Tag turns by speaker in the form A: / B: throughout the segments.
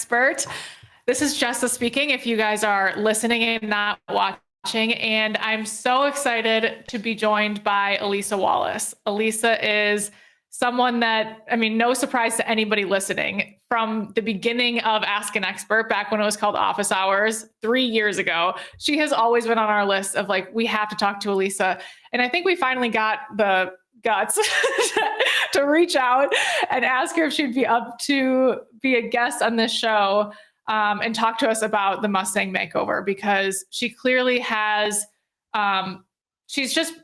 A: expert. This is Jessa speaking, if you guys are listening and not watching, and I'm so excited to be joined by Elisa Wallace. Elisa is someone that, I mean, no surprise to anybody listening, from the beginning of Ask an Expert, back when it was called Office Hours 3 years ago, she has always been on our list of like, we have to talk to Elisa. And I think we finally got the guts to reach out and ask her if she'd be up to be a guest on this show and talk to us about the Mustang Makeover, because she clearly has, she's just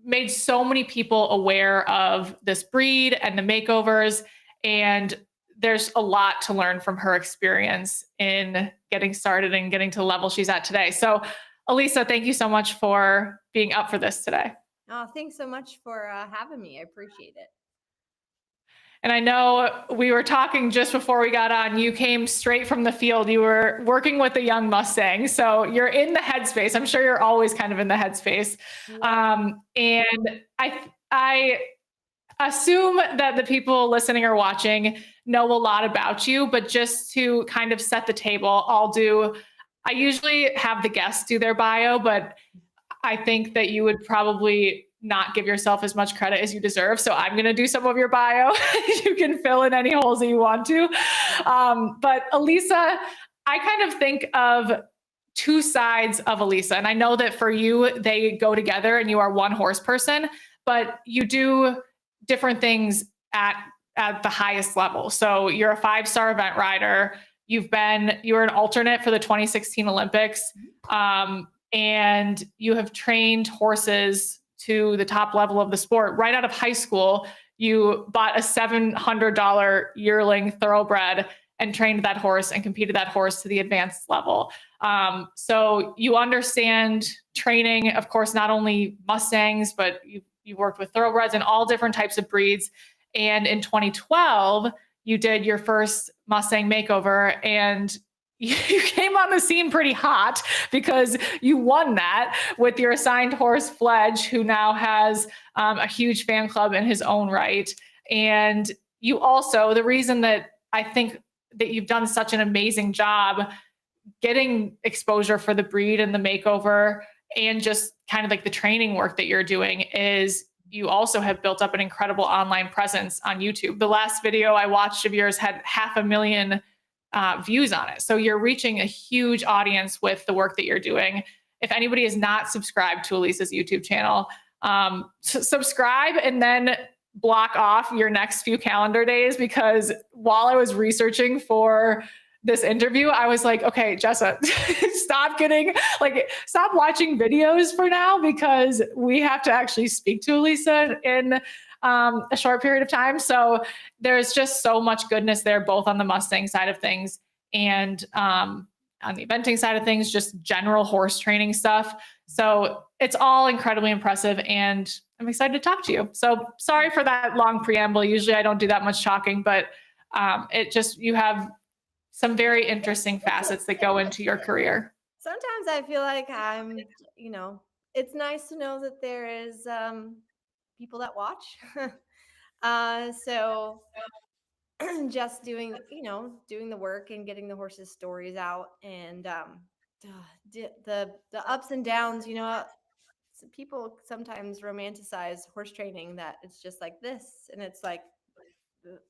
A: made so many people aware of this breed and the makeovers. And there's a lot to learn from her experience in getting started and getting to the level she's at today. So Elisa, thank you so much for being up for this today.
B: Oh, thanks so much for having me. I appreciate it.
A: And I know we were talking just before we got on, you came straight from the field. You were working with a young Mustang. So you're in the headspace. I'm sure you're always kind of in the headspace. And I assume that the people listening or watching know a lot about you, but just to kind of set the table, I usually have the guests do their bio, but I think that you would probably not give yourself as much credit as you deserve. So I'm going to do some of your bio. You can fill in any holes that you want to. But Elisa, I kind of think of two sides of Elisa. And I know that for you, they go together and you are one horse person, but you do different things at the highest level. So you're a 5-star event rider. You were an alternate for the 2016 Olympics. And you have trained horses to the top level of the sport. Right out of high school, you bought a $700 yearling thoroughbred and trained that horse and competed that horse to the advanced level. So you understand training, of course, not only Mustangs, but you worked with thoroughbreds and all different types of breeds. And in 2012, you did your first Mustang Makeover, and you came on the scene pretty hot because you won that with your assigned horse Fledge, who now has a huge fan club in his own right. And you also, the reason that I think that you've done such an amazing job getting exposure for the breed and the makeover and just kind of like the training work that you're doing is you also have built up an incredible online presence on YouTube. The last video I watched of yours had 500,000 views on it. So you're reaching a huge audience with the work that you're doing. If anybody is not subscribed to Elisa's YouTube channel, subscribe and then block off your next few calendar days, because while I was researching for this interview, I was like, okay, Jessa, stop watching videos for now, because we have to actually speak to Elisa in a short period of time. So there's just so much goodness there, both on the Mustang side of things and on the eventing side of things, just general horse training stuff. So it's all incredibly impressive, and I'm excited to talk to you. So sorry for that long preamble. Usually I don't do that much talking, but you have some very interesting facets that go into your career.
B: Sometimes I feel like it's nice to know that there is people that watch. So just doing the work and getting the horses' stories out, and the ups and downs. People sometimes romanticize horse training, that it's just like this, and it's like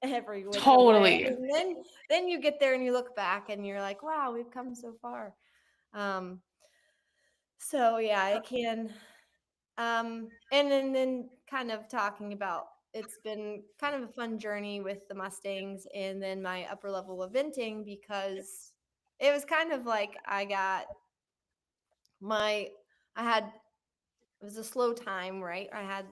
B: every which
A: totally
B: way. And then you get there and you look back and you're like, wow, we've come so far. So yeah, I can. And then kind of talking about, it's been kind of a fun journey with the Mustangs and then my upper level eventing, because it was kind of like it was a slow time, right? I had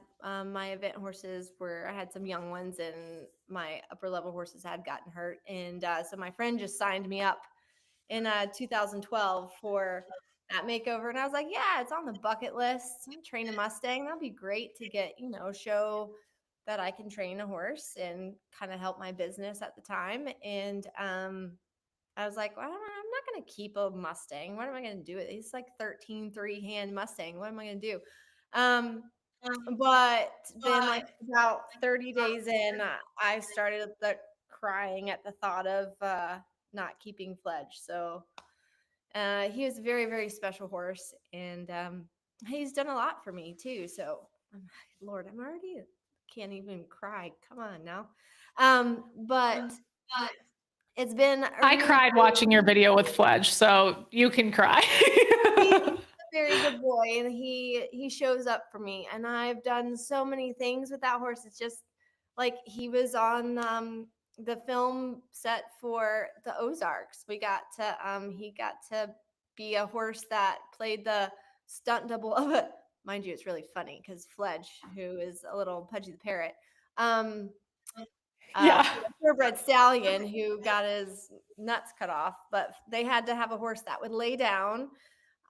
B: my event horses where I had some young ones, and my upper level horses had gotten hurt. And so my friend just signed me up in 2012 for that makeover. And I was like, yeah, it's on the bucket list. Train a Mustang. That'd be great to get, show that I can train a horse and kind of help my business at the time. And I was like, well, I'm not going to keep a Mustang. What am I going to do with it? It's like 13 3-hand Mustang. What am I going to do? But then like about 30 days in, I started crying at the thought of not keeping Fledge. So he was a very, very special horse, and he's done a lot for me too. So, Lord, I'm already can't even cry. Come on now. But it's been a
A: I
B: really
A: cried watching your video with Fledge, so you can cry.
B: he's a very good boy, and he shows up for me. And I've done so many things with that horse. It's just like he was on the film set for the Ozarks. We got to he got to be a horse that played the stunt double of it. Mind you, it's really funny because Fledge, who is a little Pudgy the Parrot, um,
A: Yeah.
B: purebred stallion who got his nuts cut off, but they had to have a horse that would lay down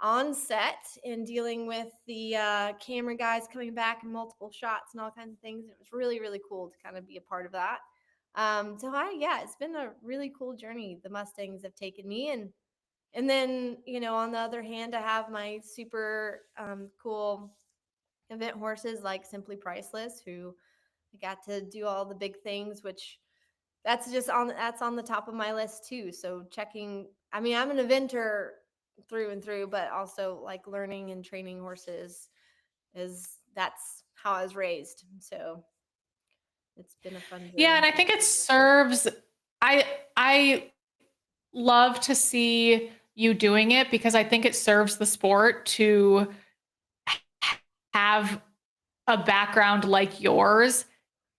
B: on set and dealing with the camera guys coming back and multiple shots and all kinds of things. It was really, really cool to kind of be a part of that. Yeah, it's been a really cool journey the Mustangs have taken me. And then, on the other hand, I have my super cool event horses like Simply Priceless, who I got to do all the big things, which that's on the top of my list too. So checking, I mean, I'm an eventer through and through, but also like learning and training horses that's how I was raised. So it's been a fun
A: Yeah, and
B: journey.
A: I think it serves I love to see you doing it because I think it serves the sport to have a background like yours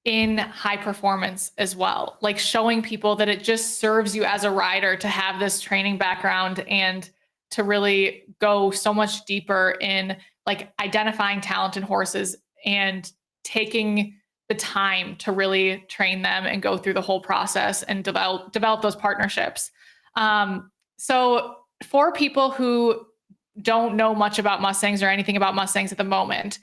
A: in high performance as well. Like showing people that it just serves you as a rider to have this training background and to really go so much deeper in like identifying talent in horses and taking the time to really train them and go through the whole process and develop those partnerships. So for people who don't know much about Mustangs or anything about Mustangs at the moment,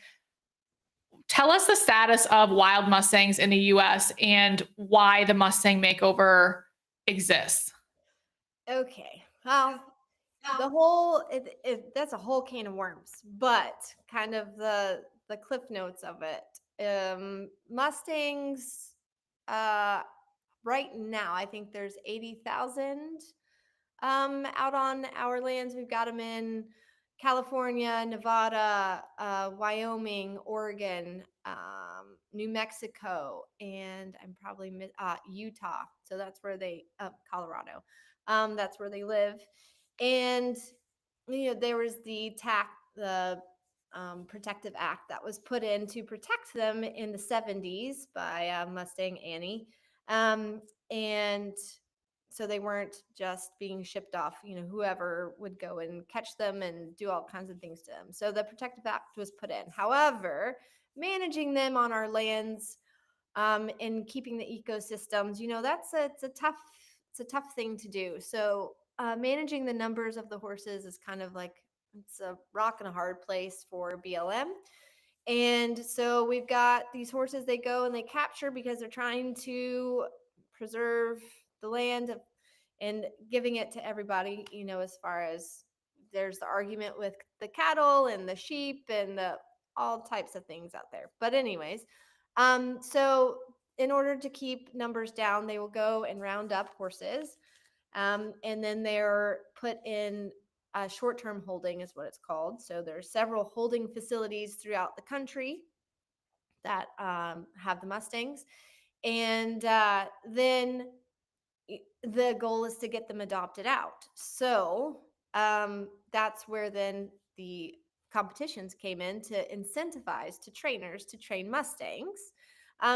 A: tell us the status of wild Mustangs in the US and why the Mustang Makeover exists.
B: Okay. Well, the whole that's a whole can of worms, but kind of the cliff notes of it. Mustangs right now, I think there's 80,000 out on our lands. We've got them in California, Nevada, Wyoming, Oregon, New Mexico, and I'm probably Utah. So that's where Colorado. That's where they live. And there was the Protective Act that was put in to protect them in the 70s by Mustang Annie. And so they weren't just being shipped off, whoever would go and catch them and do all kinds of things to them. So the Protective Act was put in. However, managing them on our lands and keeping the ecosystems, it's a tough thing to do. So managing the numbers of the horses is kind of like it's a rock and a hard place for BLM. And so we've got these horses they go and they capture because they're trying to preserve the land and giving it to everybody, as far as there's the argument with the cattle and the sheep and the all types of things out there. But anyways, so in order to keep numbers down, they will go and round up horses. And then they're put in short-term holding is what it's called. So there's several holding facilities throughout the country that have the Mustangs. And then the goal is to get them adopted out. So that's where then the competitions came in to incentivize to trainers to train Mustangs.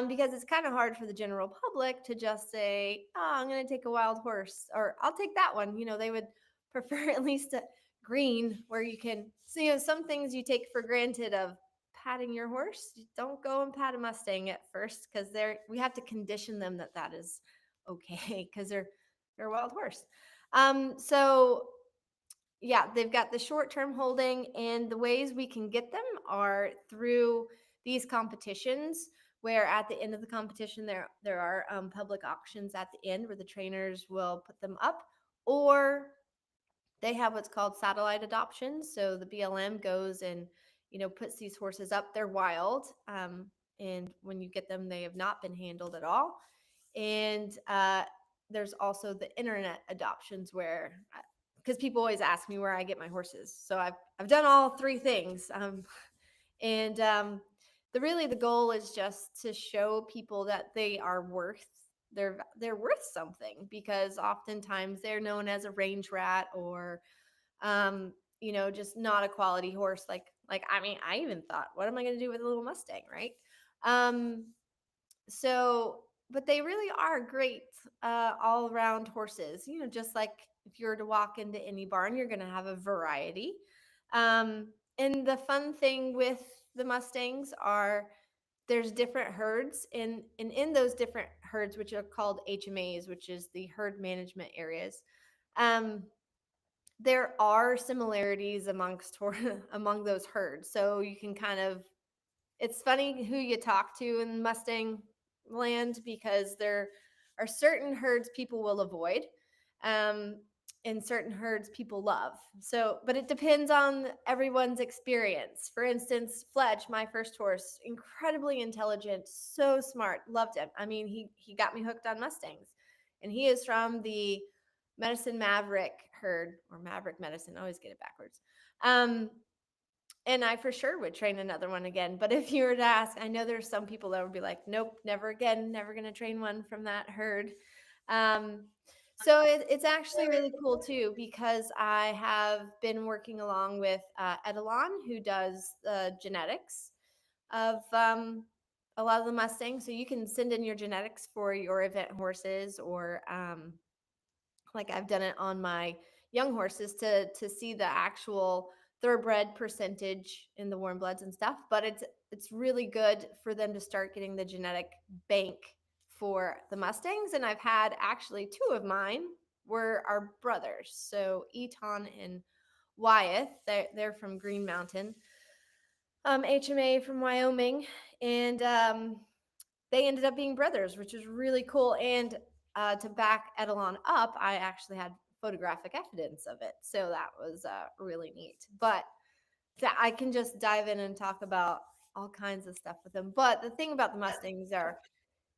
B: Because it's kind of hard for the general public to just say, "Oh, I'm going to take a wild horse," or "I'll take that one." They would prefer at least a green where you can. So, some things you take for granted of patting your horse. You don't go and pat a Mustang at first because we have to condition them that is okay because they're a wild horse. So yeah, they've got the short-term holding, and the ways we can get them are through these competitions where at the end of the competition there are public auctions at the end where the trainers will put them up, or they have what's called satellite adoptions. So the BLM goes and puts these horses up. They're wild, and when you get them they have not been handled at all. And there's also the internet adoptions where, because people always ask me where I get my horses. So I've done all three things. And the goal is just to show people that they are worth, they're worth something, because oftentimes they're known as a range rat, or just not a quality horse. I mean, I even thought, what am I going to do with a little Mustang, right? um so, but they really are great all around horses, just like if you were to walk into any barn, you're going to have a variety. And the fun thing with the Mustangs are, there's different herds, and in those different herds, which are called HMAs, which is the herd management areas, um, there are similarities among those herds. So you can kind of, it's funny who you talk to in Mustang land, because there are certain herds people will avoid, um, and certain herds people love. So, but it depends on everyone's experience. For instance, Fletch, my first horse, incredibly intelligent, so smart, loved him. I mean, he got me hooked on Mustangs, and he is from the Medicine Maverick herd, or Maverick Medicine. I always get it backwards. And I for sure would train another one again. But if you were to ask, I know there's some people that would be like, nope, never again, never going to train one from that herd. Um, so it's actually really cool too, because I have been working along with Edelon, who does the genetics of a lot of the Mustangs. So you can send in your genetics for your event horses, or like I've done it on my young horses to see the actual thoroughbred percentage in the warm bloods and stuff. But it's really good for them to start getting the genetic bank for the Mustangs. And I've had actually two of mine were our brothers. So Eton and Wyeth, they're from Green Mountain, HMA from Wyoming, and they ended up being brothers, which was really cool. And to back Edelon up, I actually had photographic evidence of it. So that was really neat. But I can just dive in and talk about all kinds of stuff with them. But the thing about the Mustangs are,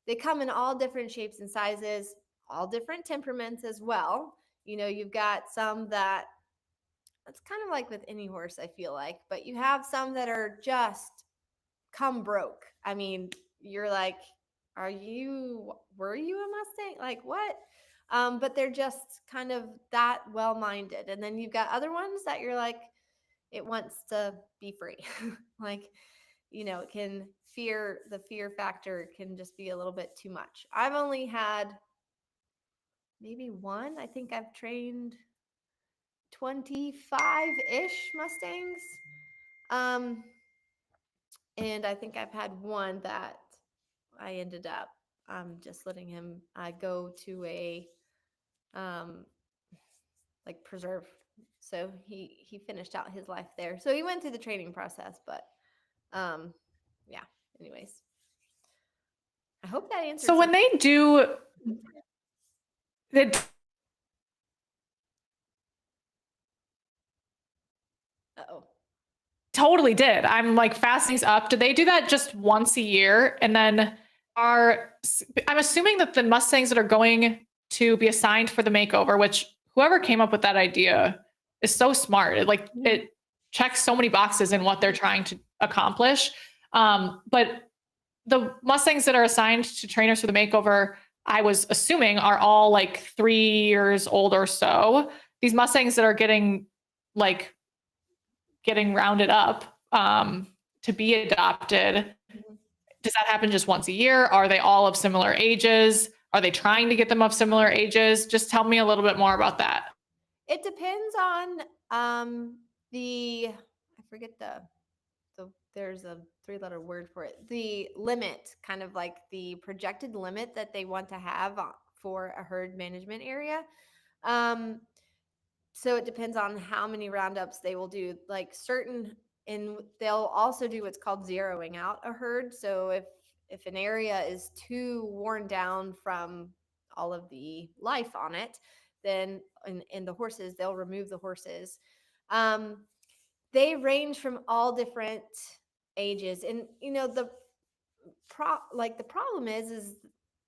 B: they come in all different shapes and sizes, all different temperaments as well. You've got some that, it's kind of like with any horse, I feel like, but you have some that are just come broke. I mean, you're like, were you a Mustang? Like what? But they're just kind of that well-minded. And then you've got other ones that you're like, it wants to be free. Like, it can the fear factor can just be a little bit too much. I've only had maybe one. I think I've trained 25-ish Mustangs. Um, and I think I've had one that I ended up just letting him go to a like preserve. So he finished out his life there. So he went through the training process, but yeah. Anyways, I hope that answered.
A: So when they do, it
B: Uh-oh.
A: totally did. I'm like fascinating up. Do they do that just once a year? And then I'm assuming that the Mustangs that are going to be assigned for the makeover, which whoever came up with that idea is so smart. It checks so many boxes in what they're trying to accomplish. But the Mustangs that are assigned to trainers for the makeover, I was assuming, are all like 3 years old or so. These Mustangs that are getting rounded up to be adopted, does that happen just once a year? Are they all of similar ages? Are they trying to get them of similar ages? Just tell me a little bit more about that.
B: It depends on I forget there's a 3-letter word for it. The limit, kind of like the projected limit that they want to have for a herd management area. So it depends on how many roundups they will do. Like and they'll also do what's called zeroing out a herd. So if an area is too worn down from all of the life on it, then in the horses, they'll remove the horses. They range from all different ages, and the problem is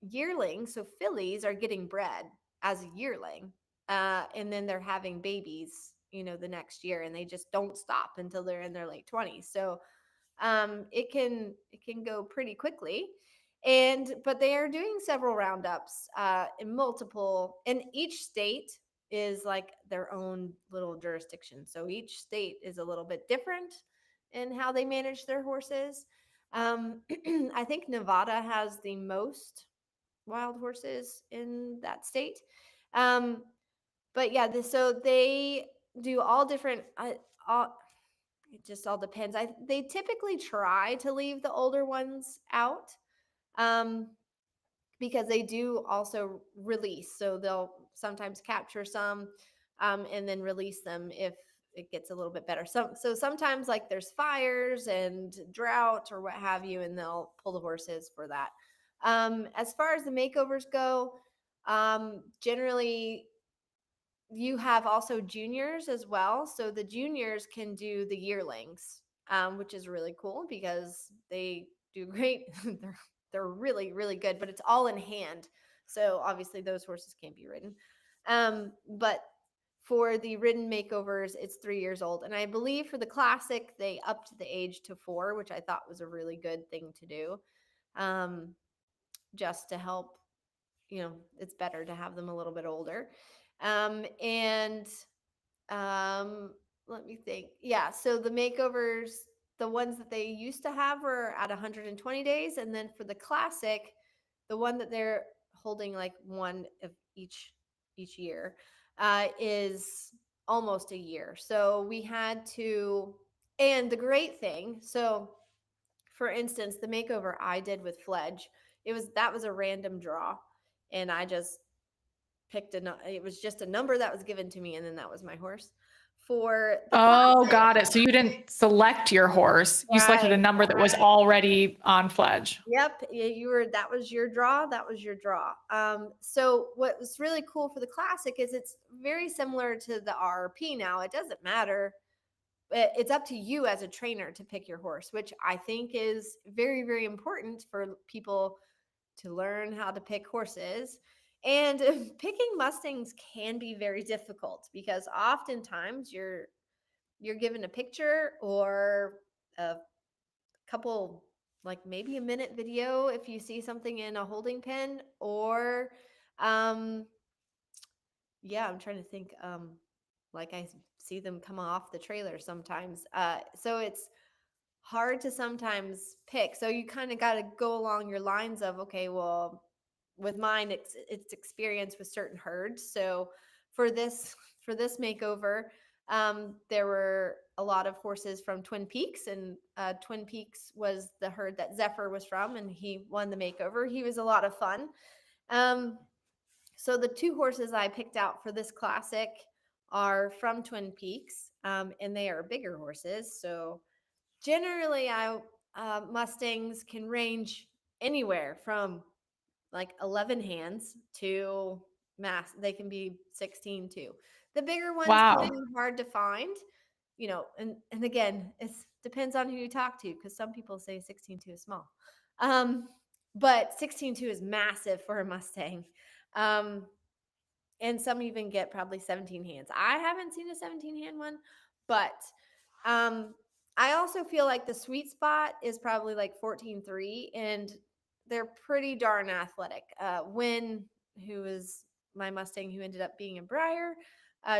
B: yearlings, so fillies, are getting bred as a yearling, and then they're having babies, the next year, and they just don't stop until they're in their late 20s. So it can go pretty quickly. But they are doing several roundups in multiple, and each state is like their own little jurisdiction. So each state is a little bit different in how they manage their horses. I think Nevada has the most wild horses in that state. Um, but yeah, so they do all different. All, it just all depends. They typically try to leave the older ones out, um, because they do also release. So they'll sometimes capture some, and then release them if it gets a little bit better. So sometimes like there's fires and drought or what have you, and they'll pull the horses for that. As far as the makeovers go, generally you have also juniors as well. So the juniors can do the yearlings, which is really cool because they do great. they're really, really good, but it's all in hand. So obviously those horses can't be ridden. But for the ridden makeovers, it's 3 years old. And I believe for the classic, they upped the age to 4, which I thought was a really good thing to do. Just to help, it's better to have them a little bit older. And let me think. Yeah, so the makeovers, the ones that they used to have were at 120 days, and then for the classic, the one that they're holding like one of each year, is almost a year. So we had to, and the great thing, so for instance, the makeover I did with Fledge, that was a random draw, and I just picked it was just a number that was given to me, and then that was my horse. For the
A: Oh,
B: classic,
A: got it. So you didn't select your horse. You selected a
B: right?
A: number that was already on Fledge.
B: Yep, that was your draw. That was your draw. So what was really cool for the classic is it's very similar to the RRP. Now it doesn't matter. It's up to you as a trainer to pick your horse, which I think is very, very important for people to learn how to pick horses. And picking Mustangs can be very difficult because oftentimes you're given a picture or a couple, like maybe a minute video if you see something in a holding pen, or um yeah, I'm trying to think, like I see them come off the trailer sometimes. So it's hard to sometimes pick. So you kind of got to go along your lines of, okay, well, with mine, it's experience with certain herds. So for this for this makeover, there were a lot of horses from Twin Peaks, and Twin Peaks was the herd that Zephyr was from, and he won the makeover. He was a lot of fun. Um, so the 2 horses I picked out for this classic are from Twin Peaks, and they are bigger horses. So generally, Mustangs can range anywhere from like 11 hands to mass. They can be 16 too. The bigger ones can
A: Wow.
B: be hard to find, and again, it depends on who you talk to, because some people say 16.2 is small. Um, but 16.2 is massive for a Mustang. Um, and some even get probably 17 hands. I haven't seen a 17-hand one, but um, I also feel like the sweet spot is probably like 14.3, and they're pretty darn athletic. Wynn, who is my Mustang who ended up being a Briar,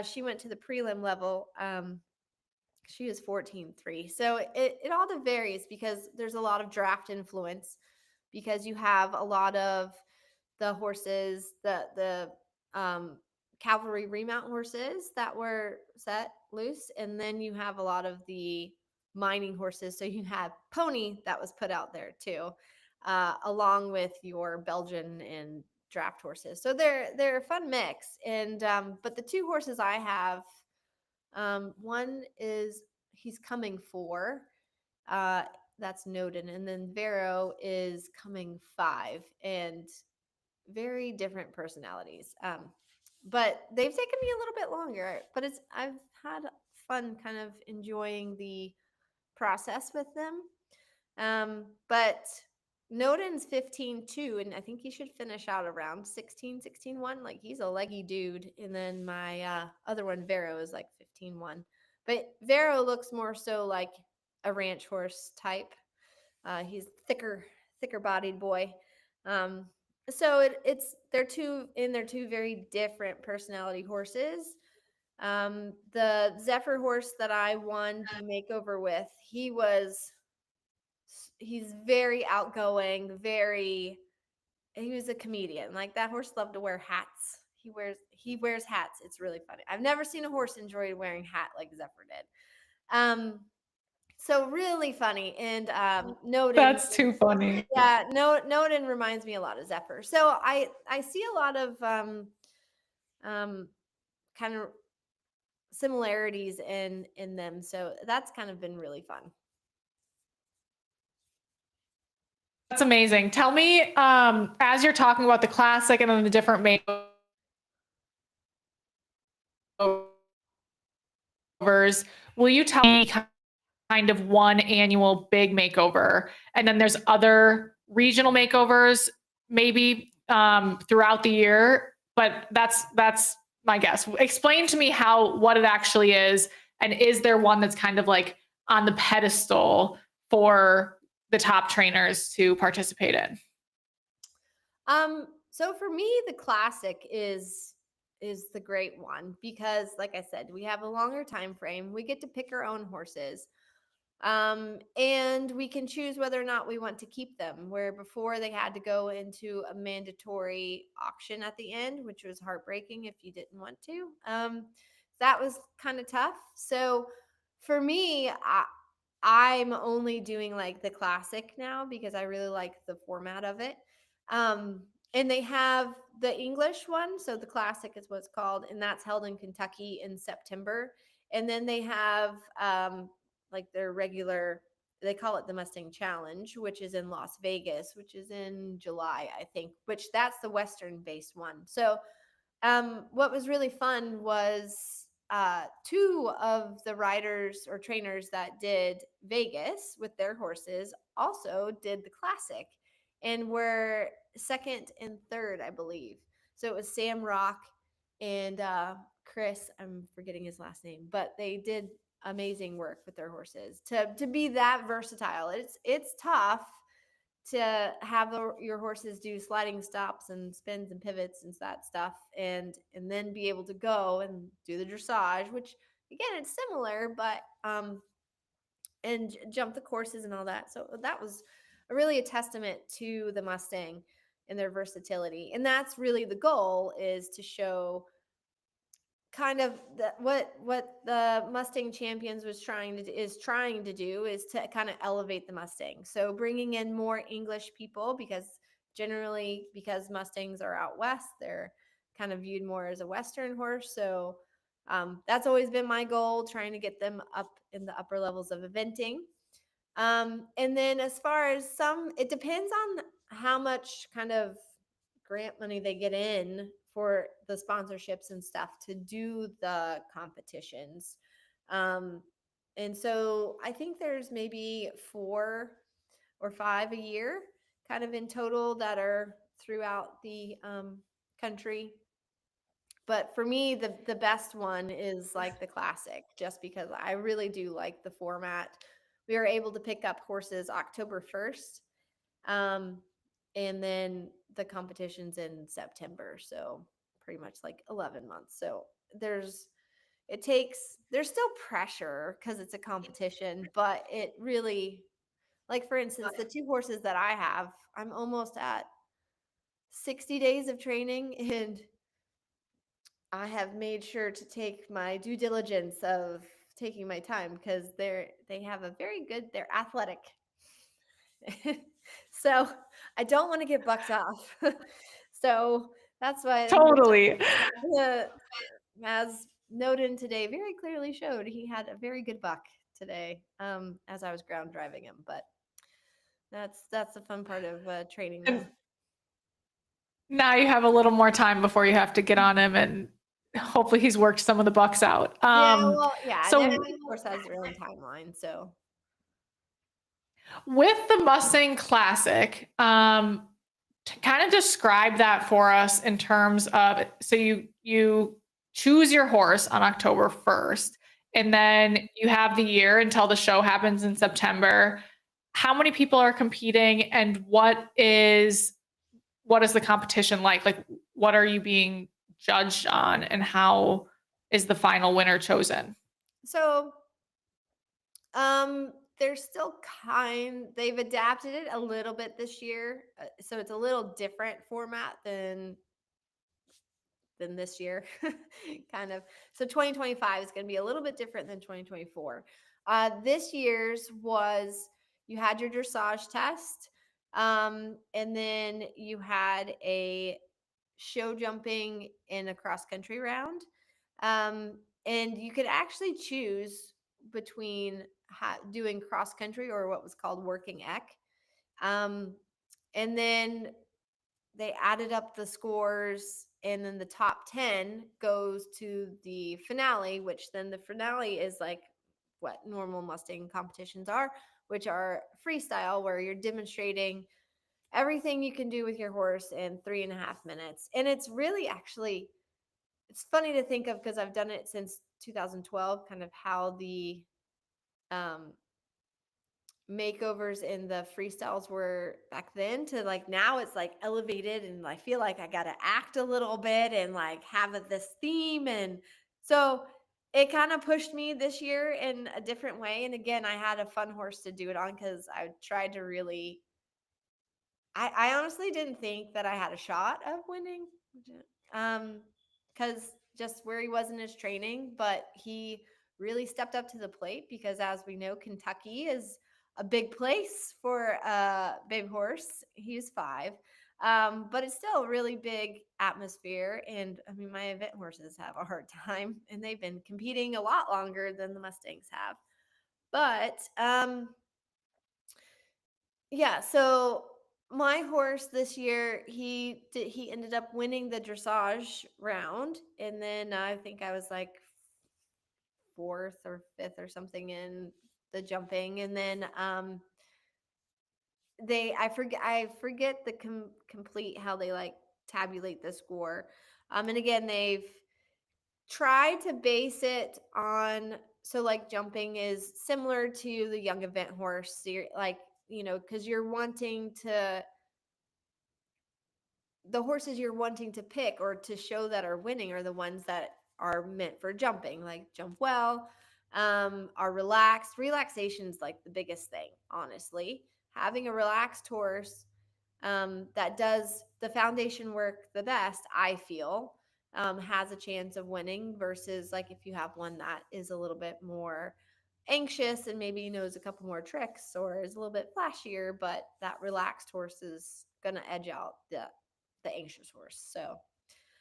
B: she went to the prelim level. She is 14.3. So it all varies because there's a lot of draft influence, because you have a lot of the horses, the cavalry remount horses that were set loose, and then you have a lot of the mining horses. So you have pony that was put out there too, along with your Belgian and draft horses. So they're a fun mix. And but the 2 horses I have, one is he's coming 4. Uh, that's Noden, and then Vero is coming 5, and very different personalities. But they've taken me a little bit longer, but I've had fun kind of enjoying the process with them. But Noden's 15.2, and I think he should finish out around 16.1. Like he's a leggy dude. And then my other one, Vero, is like 15.1. But Vero looks more so like a ranch horse type. He's thicker bodied boy. Um, so they're two very different personality horses. The Zephyr horse that I won the makeover with, he's very outgoing, he was a comedian. Like that horse loved to wear hats. He wears hats. It's really funny. I've never seen a horse enjoy wearing hat like Zephyr did. So really funny. And Noden,
A: That's too funny.
B: yeah, Noden reminds me a lot of Zephyr. So I see a lot of kind of similarities in them. So that's kind of been really fun.
A: That's amazing. Tell me, as you're talking about the classic and then the different makeovers, will you tell me kind of one annual big makeover, and then there's other regional makeovers maybe throughout the year? But that's my guess. Explain to me what it actually is, and is there one that's kind of like on the pedestal for the top trainers to participate in?
B: So for me, the classic is the great one because, like I said, we have a longer time frame. We get to pick our own horses, and we can choose whether or not we want to keep them. Where before they had to go into a mandatory auction at the end, which was heartbreaking if you didn't want to. That was kind of tough. So for me, I'm only doing like the classic now because I really like the format of it. And they have the English one. So the classic is what it's called. And that's held in Kentucky in September. And then they have like their regular, they call it the Mustang Challenge, which is in Las Vegas, which is in July, I think, which that's the Western based one. So what was really fun was two of the riders or trainers that did Vegas with their horses also did the classic and were second and third, I believe. So it was Sam Rock and Chris, I'm forgetting his last name, but they did amazing work with their horses to be that versatile. It's tough to have your horses do sliding stops and spins and pivots and that stuff, and then be able to go and do the dressage, which again it's similar, but and jump the courses and all that. So that was really a testament to the Mustang and their versatility, and that's really the goal, is to show kind of what the Mustang Champions is trying to do is to kind of elevate the Mustang. So bringing in more English people, because Mustangs are out west, they're kind of viewed more as a Western horse. So that's always been my goal, trying to get them up in the upper levels of eventing. And then as far as it depends on how much kind of grant money they get in for the sponsorships and stuff to do the competitions. And so I think there's maybe 4 or 5 a year kind of in total that are throughout the country. But for me, the best one is like the classic, just because I really do like the format. We were able to pick up horses October 1st. And then the competition's in September. So pretty much like 11 months. So there's still pressure because it's a competition, but it really, like for instance, the 2 horses that I have, I'm almost at 60 days of training, and I have made sure to take my due diligence of taking my time because they're athletic. So I don't want to get bucked off. So that's why
A: Totally.
B: as Noden today very clearly showed, he had a very good buck today as I was ground driving him. But that's the fun part of training them.
A: Now you have a little more time before you have to get on him, and hopefully he's worked some of the bucks out.
B: Yeah, well, yeah.
A: So
B: And every horse has their own timeline. So
A: With the Mustang Classic, to kind of describe that for us in terms of, so you choose your horse on October 1st, and then you have the year until the show happens in September. How many people are competing, and what is the competition like? Like, what are you being judged on, and how is the final winner chosen?
B: So, they're still they've adapted it a little bit this year. So it's a little different format than this year, kind of. So 2025 is going to be a little bit different than 2024. This year's was, you had your dressage test, and then you had a show jumping in a cross country round. Um, and you could actually choose between doing cross country or what was called working eck. Um, and then they added up the scores, and then the top 10 goes to the finale, which then the finale is like what normal Mustang competitions are, which are freestyle, where you're demonstrating everything you can do with your horse in 3.5 minutes. And it's really actually, it's funny to think of because I've done it since 2012, kind of how the um, makeovers in the freestyles were back then to like now. It's like elevated, and I feel like I got to act a little bit and like have this theme. And so it kind of pushed me this year in a different way. And again, I had a fun horse to do it on because I tried to really, I honestly didn't think that I had a shot of winning, um, because just where he was in his training, but he really stepped up to the plate because, as we know, Kentucky is a big place for a big horse. He's 5, but it's still a really big atmosphere. And I mean, my event horses have a hard time, and they've been competing a lot longer than the Mustangs have. But yeah, so my horse this year, he ended up winning the dressage round, and then I think I was like fourth or fifth or something in the jumping. And then I forget the complete how they like tabulate the score. And again, they've tried to base it on, so like jumping is similar to the young event horse. So you're like, because you're wanting to, the horses you're wanting to pick or to show that are winning are the ones that are meant for jumping, like jump well, are relaxed. Relaxation's like the biggest thing, honestly. Having a relaxed horse that does the foundation work the best, I feel, has a chance of winning versus like if you have one that is a little bit more anxious and maybe knows a couple more tricks or is a little bit flashier, but that relaxed horse is gonna edge out the anxious horse. So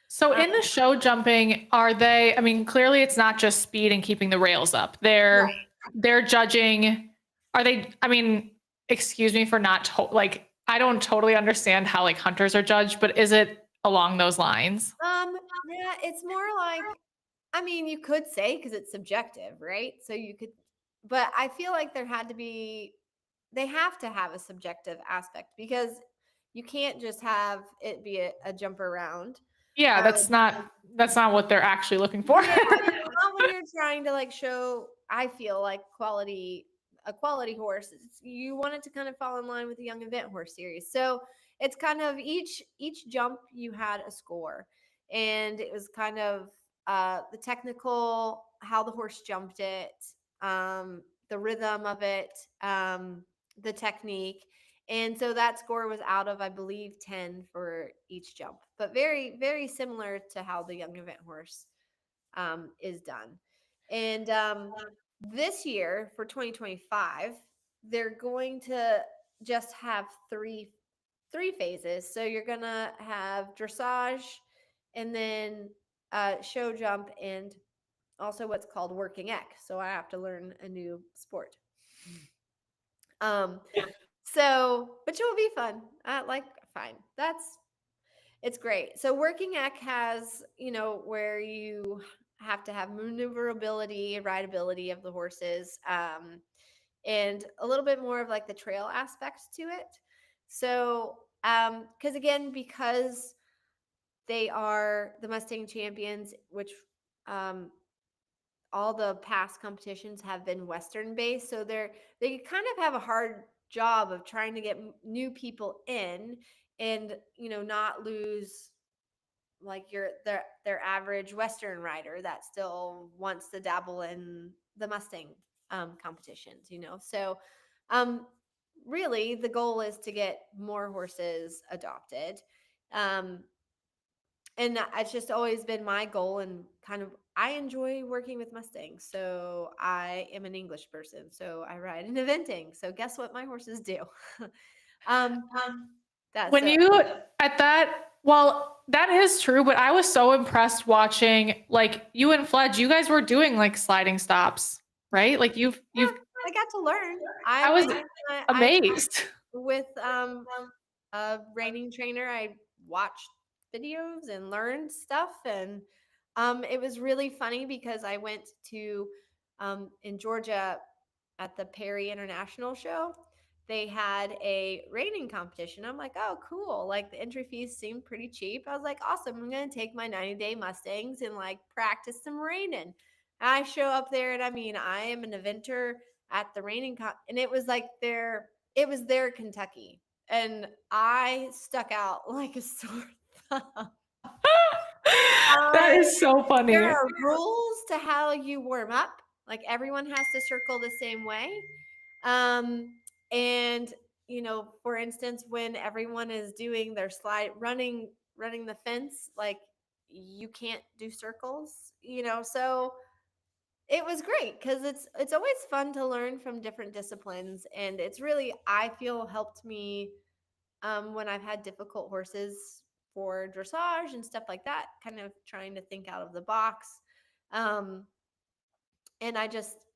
A: So
B: um,
A: in the show jumping, are they, I mean, clearly it's not just speed and keeping the rails up.
B: right.
A: They're judging, are they, I mean, excuse me for not like I don't totally understand how like hunters are judged, but is it along those lines?
B: Yeah, it's more like, I mean, you could say because it's subjective, right? So you could, but I feel like they have to have a subjective aspect because you can't just have it be a jumper round.
A: Yeah,
B: Um,
A: that's not what they're actually looking for.
B: yeah, not when you're trying to like show, I feel like a quality horse. You want it to kind of fall in line with the young event horse series. So it's kind of each jump you had a score, and it was kind of the technical, how the horse jumped it, the rhythm of it, the technique. And so that score was out of, I believe, 10 for each jump, but very, very similar to how the young event horse is done. And this year for 2025, they're going to just have three phases. So you're gonna have dressage, and then show jump, and also what's called working eck. So I have to learn a new sport. Um, so which will be fun. Like fine. It's great. So working eck has, where you have to have maneuverability, rideability of the horses. and a little bit more of like the trail aspects to it. So, because they are the Mustang champions, which um, all the past competitions have been Western based. So they kind of have a hard job of trying to get new people in and, not lose like their average Western rider that still wants to dabble in the Mustang competitions. So um, really the goal is to get more horses adopted. Um, and it's just always been my goal, and kind of I enjoy working with Mustangs. So I am an English person, so I ride in eventing. So guess what my horses do? um that's
A: When you at that, well, that is true, but I was so impressed watching like you and Fledge, you guys were doing like sliding stops, right? Like
B: Yeah,
A: you've
B: I got to learn.
A: I
B: I
A: was
B: went I
A: amazed.
B: with a reining trainer. I watched videos and learned stuff, and it was really funny because I went to in Georgia at the Perry International Show. They had a reining competition. I'm like, oh, cool. Like the entry fees seemed pretty cheap. I was like, awesome. I'm going to take my 90-day Mustangs and like practice some reining. I show up there, and I mean, I am an eventer at the and it was like it was their Kentucky. And I stuck out like a sore thumb.
A: That
B: I
A: is so
B: There
A: funny.
B: are rules to how you warm up. Like everyone has to circle the same way. And for instance, when everyone is doing their slide running the fence, like you can't do circles. So it was great because it's always fun to learn from different disciplines, and it's really, I feel, helped me when I've had difficult horses for dressage and stuff like that, kind of trying to think out of the box. Um, and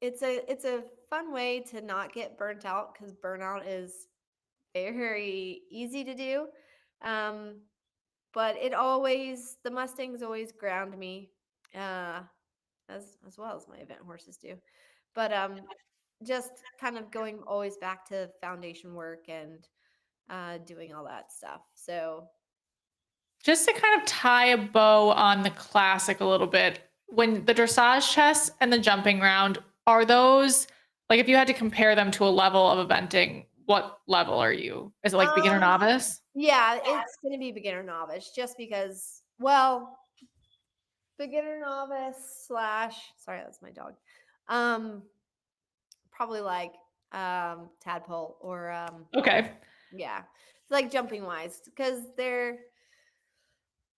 B: it's a fun way to not get burnt out, because burnout is very easy to do. Um, but the Mustangs always ground me, uh, as well as my event horses do. But just kind of going always back to foundation work and doing all that stuff. So
A: Just to kind of tie a bow on the classic a little bit, when the dressage tests and the jumping round, are those like if you had to compare them to a level of eventing, what level are you? Is it like beginner
B: um,
A: novice?
B: yeah, it's going to be beginner novice, just because, well, beginner novice slash, sorry, that's my dog. Um, Probably like tadpole or
A: Okay.
B: yeah, it's like jumping wise, because they're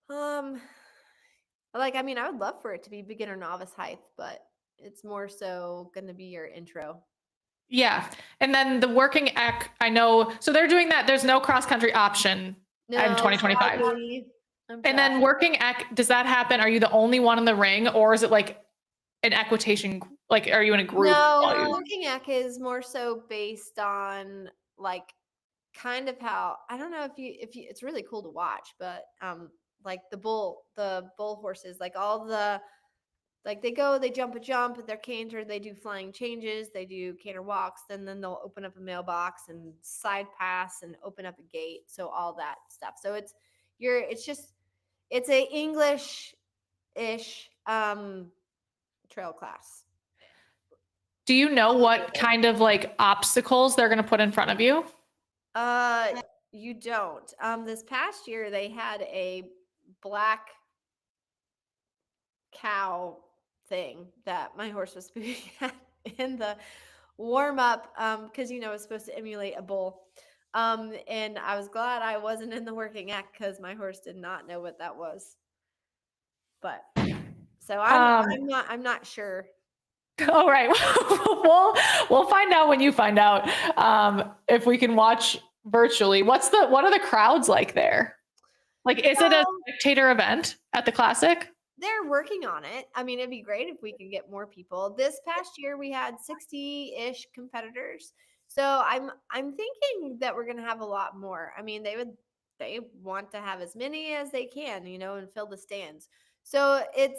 B: um like, I mean, I would love for it to be beginner novice height, but it's more so going to be your intro.
A: Yeah. And then the working ec, I know. So they're doing that. There's no cross country option in
B: No,
A: 2025.
B: sadly, I'm
A: And
B: sad.
A: then working ec, does that happen? Are you the only one in the ring, or is it like an equitation? Like, are you in a group?
B: No, working ec is more so based on like kind of how, I don't know if you it's really cool to watch, but like the bull horses, like all the, like they jump a jump, they're canter, they do flying changes, they do canter walks, then they'll open up a mailbox and side pass and open up a gate, so all that stuff. So it's a English ish trail class.
A: Do you know what kind of like obstacles they're going to put in front of you?
B: Uh, you don't. This past year they had a black cow thing that my horse was spooked at in the warm up, because it's supposed to emulate a bull. And I was glad I wasn't in the working act, because my horse did not know what that was. But so
A: Um,
B: I'm not sure.
A: all right. We'll find out when you find out if we can watch virtually. What are the crowds like there? Like, is it a
B: Well,
A: spectator event at the classic?
B: they're working on it. I mean, it'd be great if we could get more people. This past year we had 60-ish competitors. So I'm thinking that we're going to have a lot more. I mean, they want to have as many as they can, and fill the stands. So it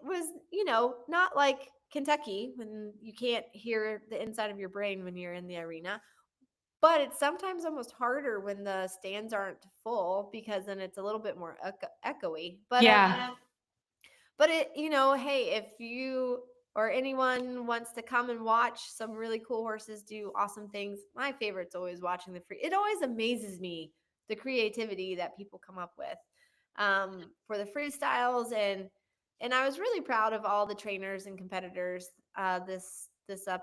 B: was, not like Kentucky when you can't hear the inside of your brain when you're in the arena. But it's sometimes almost harder when the stands aren't full because then it's a little bit more echoey.
A: Yeah.
B: But it, hey, if you or anyone wants to come and watch some really cool horses do awesome things, my favorite's always watching the free. It always amazes me the creativity that people come up with for the freestyles, and I was really proud of all the trainers and competitors this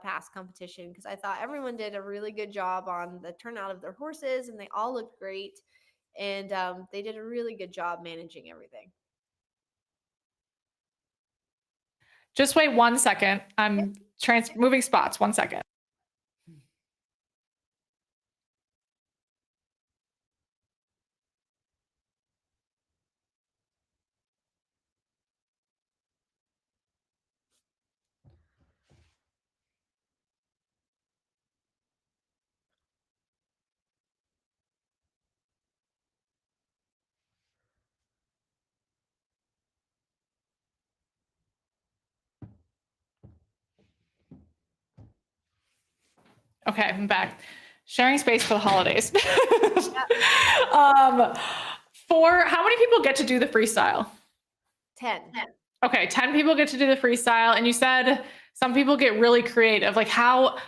B: past competition because I thought everyone did a really good job on the turnout of their horses, and they all looked great, and they did a really good job managing everything.
A: Just wait 1 second. I'm moving spots. 1 second. Okay, I'm back. Sharing space for the holidays. For how many people get to do the freestyle?
B: 10.
A: Okay, 10 people get to do the freestyle. And you said some people get really creative. Like how,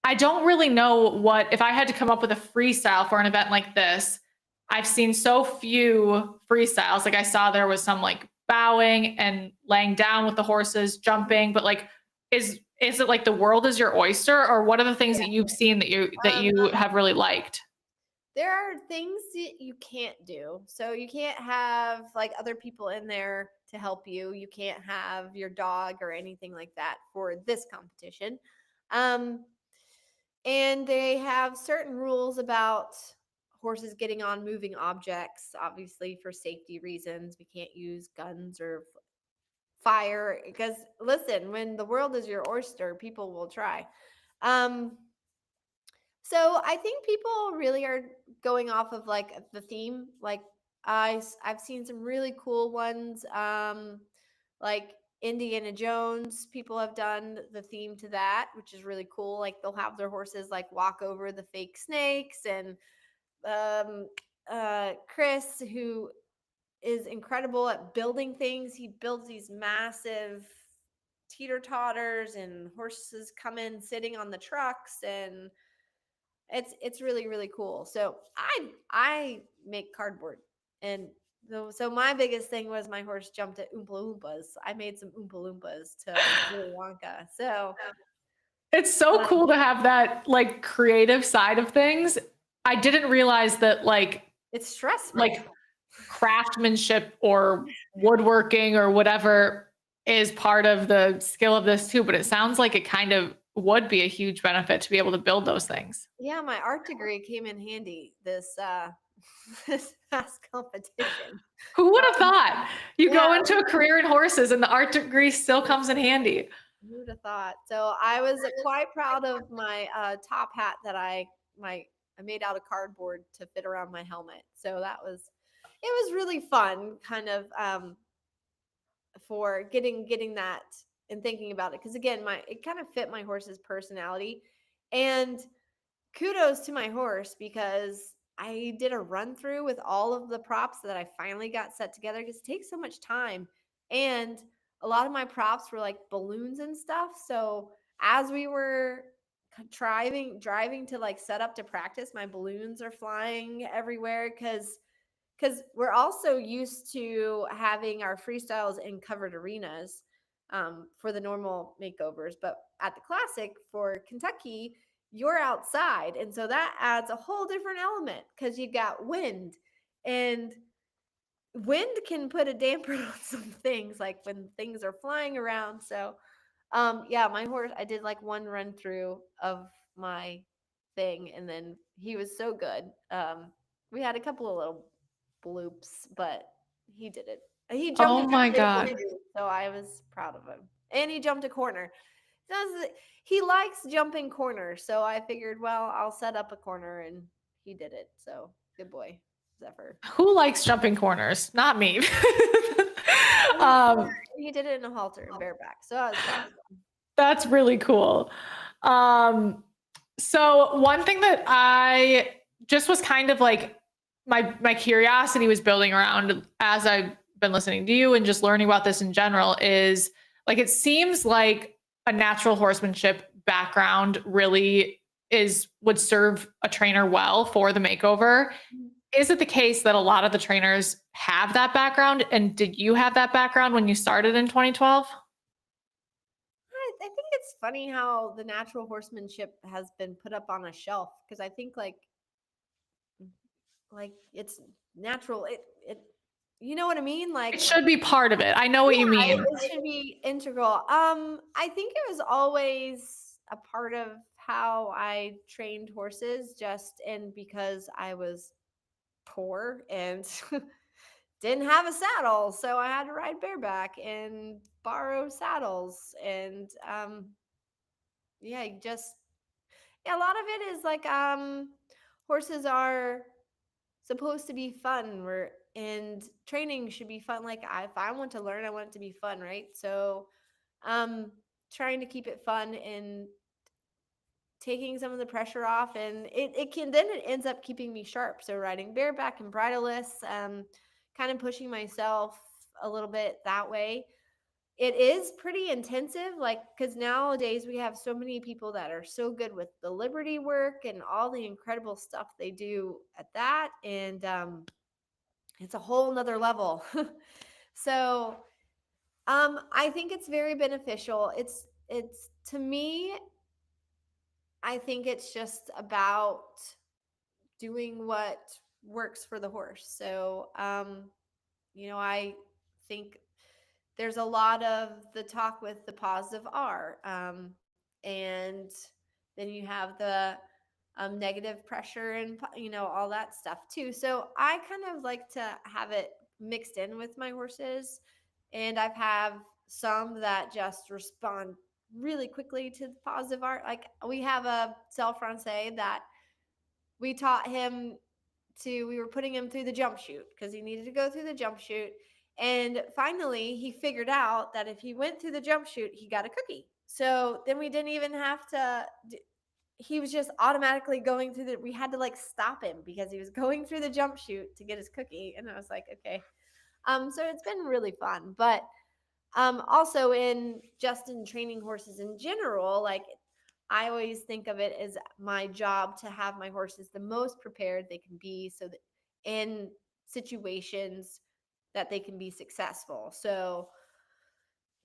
A: I don't really know what, if I had to come up with a freestyle for an event like this, I've seen so few freestyles. Like I saw there was some like bowing and laying down with the horses, jumping, but like, is it like the world is your oyster, or what are the things that you've seen that you have really liked?
B: There are things that you can't do. So you can't have like other people in there to help you. You can't have your dog or anything like that for this competition. Um, and they have certain rules about horses getting on moving objects, obviously for safety reasons. We can't use guns or fire because listen, when the world is your oyster, people will try. Um, so I think people really are going off of like the theme. Like I've seen some really cool ones. Like Indiana Jones, people have done the theme to that, which is really cool. Like they'll have their horses like walk over the fake snakes, and um, Chris, who is incredible at building things, he builds these massive teeter totters, and horses come in sitting on the trucks, and it's really really cool. So I make cardboard, and so my biggest thing was my horse jumped at Oompa Loompas. I made some Oompa Loompas to Willy Wonka. So
A: It's so cool to have that like creative side of things. I didn't realize that like
B: it's stressful.
A: Like craftsmanship or woodworking or whatever is part of the skill of this too, but it sounds like it kind of would be a huge benefit to be able to build those things.
B: Yeah, my art degree came in handy this this past competition.
A: Who would have thought? You go into a career in horses and the art degree still comes in handy.
B: Who would have thought? So I was quite proud of my top hat that I made out of cardboard to fit around my helmet. So it was really fun, kind of for getting that and thinking about it, because again, it kind of fit my horse's personality, and kudos to my horse because I did a run through with all of the props that I finally got set together because it takes so much time. And a lot of my props were like balloons and stuff. So as we were driving to like set up to practice, my balloons are flying everywhere because we're also used to having our freestyles in covered arenas for the normal makeovers. But at the Classic for Kentucky, you're outside. And so that adds a whole different element because you got wind, and wind can put a damper on some things, like when things are flying around. So yeah, my horse, I did like one run through of my thing, and then he was so good. We had a couple of little bloops, but he did it. He jumped.
A: Oh my God.
B: So I was proud of him, and he jumped a corner. He likes jumping corners, so I figured, well, I'll set up a corner, and he did it. So good boy, Zephyr.
A: Who likes jumping corners? Not me.
B: He did it in a halter and bareback, so I was proud of him.
A: That's really cool. Um, so one thing that I just was kind of like my curiosity was building around as I've been listening to you and just learning about this in general is like it seems like a natural horsemanship background really is would serve a trainer well for the makeover. Is it the case that a lot of the trainers have that background? And did you have that background when you started in 2012?
B: I think it's funny how the natural horsemanship has been put up on a shelf because I think like it's natural. It you know what I mean?
A: It
B: Like
A: should be part of it. I know what you
B: yeah,
A: mean.
B: it should be integral. I think it was always a part of how I trained horses, just and because I was poor and didn't have a saddle, so I had to ride bareback and borrow saddles, and yeah, you just yeah, a lot of it is like horses are supposed to be fun, where and training should be fun. Like if I want to learn, I want it to be fun, right? So um trying to keep it fun and taking some of the pressure off, and it can then it ends up keeping me sharp. So riding bareback and bridleless, kind of pushing myself a little bit that way. It is pretty intensive, like because nowadays we have so many people that are so good with the liberty work and all the incredible stuff they do at that, and it's a whole nother level. So I think it's very beneficial. It's to me, I think it's just about doing what works for the horse. So I think there's a lot of the talk with the positive R. And then you have the negative pressure and, all that stuff too. So I kind of like to have it mixed in with my horses. And I've have some that just respond really quickly to the positive art. Like we have a Cell Francais that we taught him we were putting him through the jump chute because he needed to go through the jump chute. And finally, he figured out that if he went through the jump chute, he got a cookie. So then we didn't even have to, he was just automatically going through we had to like stop him because he was going through the jump chute to get his cookie. And I was like, okay. So it's been really fun. But also in training horses in general, like I always think of it as my job to have my horses the most prepared they can be so that in situations that they can be successful. So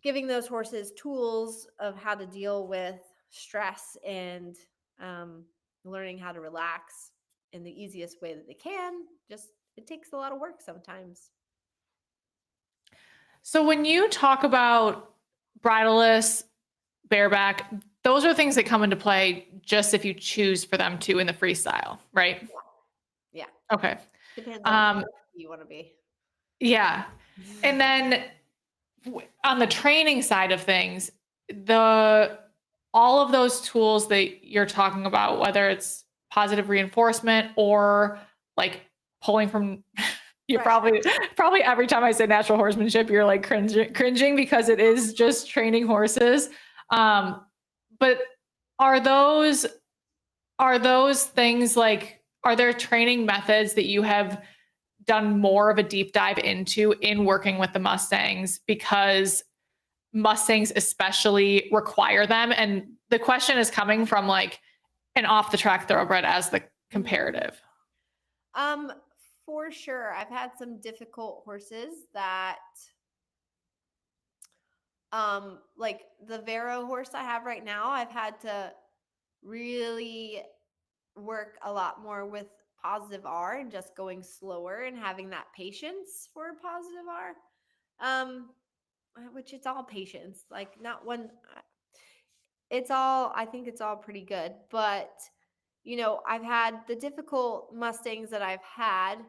B: giving those horses tools of how to deal with stress and learning how to relax in the easiest way that they can, just it takes a lot of work sometimes.
A: So when you talk about bridleless, bareback, those are things that come into play just if you choose for them to in the freestyle, right?
B: Yeah.
A: Okay.
B: Depends on how
A: Um,
B: you want to be.
A: yeah. And then on the training side of things, the all of those tools that you're talking about, whether it's positive reinforcement or like pulling from you're
B: Pressure.
A: probably every time I say natural horsemanship, you're like cringing because it is just training horses. But are those are those things like are there training methods that you have done more of a deep dive into in working with the Mustangs because Mustangs especially require them? And the question is coming from like an off the track thoroughbred as the comparative.
B: Um, for sure. I've had some difficult horses that like the Vero horse I have right now, I've had to really work a lot more with positive R and just going slower and having that patience for positive R. Um, which it's all patience, like not one it's all I think it's all pretty good, but I've had the difficult Mustangs that I've had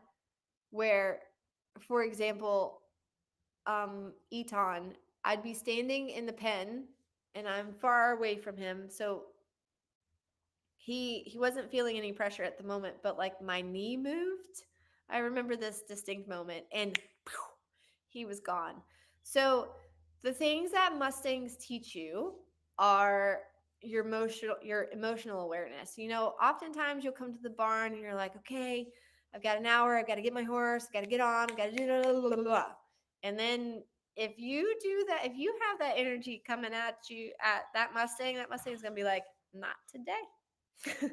B: where, for example, Eton, I'd be standing in the pen and I'm far away from him. So he wasn't feeling any pressure at the moment, but like my knee moved. I remember this distinct moment and he was gone. So the things that Mustangs teach you are your emotional awareness. You know, oftentimes you'll come to the barn and you're like, okay, I've got an hour, I've got to get my horse, I've got to get on, I've got to do blah, blah, blah, blah. And then if you do that, if you have that energy coming at you at that Mustang is gonna be like, not today.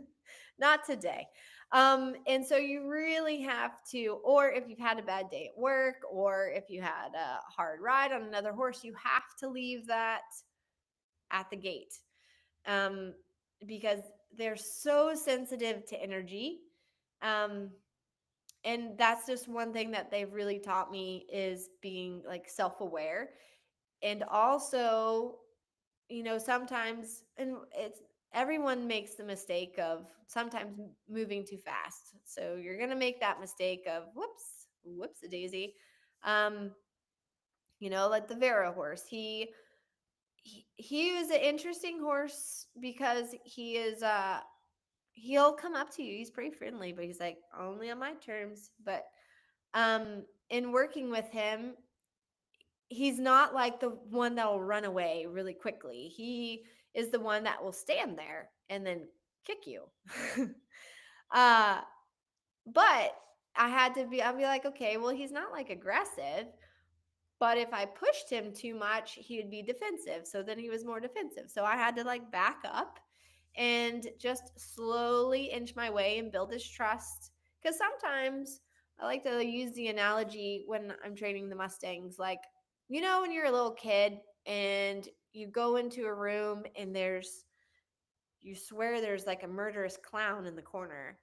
B: Not today. And so you really have to, or if you've had a bad day at work, or if you had a hard ride on another horse, you have to leave that at the gate, um, because they're so sensitive to energy. Um, and that's just one thing that they've really taught me is being like self-aware. And also, you know, sometimes, and it's, everyone makes the mistake of sometimes moving too fast. So you're going to make that mistake of whoops a daisy. Um, you know, like the Vera horse, he was an interesting horse because he is he'll come up to you. He's pretty friendly, but he's like only on my terms. But in working with him, he's not like the one that will run away really quickly. He is the one that will stand there and then kick you. uh but I'd be like, okay, well, he's not like aggressive, but if I pushed him too much, he would be defensive. So then he was more defensive. So I had to like back up and just slowly inch my way and build his trust. Because sometimes I like to use the analogy when I'm training the Mustangs, like, you know, when you're a little kid and you go into a room and you swear there's like a murderous clown in the corner.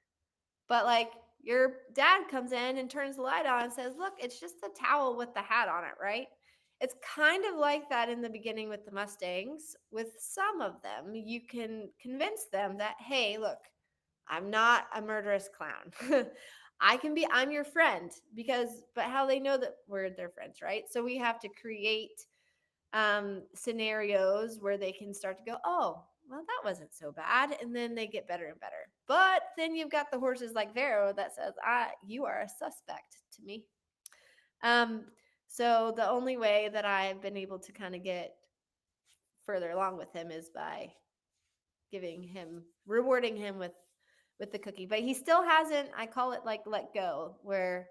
B: But like your dad comes in and turns the light on and says, look, it's just the towel with the hat on it, right? It's kind of like that in the beginning with the Mustangs. With some of them, you can convince them that, hey, look, I'm not a murderous clown. I'm your friend, but how they know that we're their friends, right? So we have to create scenarios where they can start to go, oh, well, that wasn't so bad. And then they get better and better. But then you've got the horses like Vero that says, you are a suspect to me. Um, so the only way that I've been able to kind of get further along with him is by rewarding him with the cookie. But he still hasn't, I call it like let go, where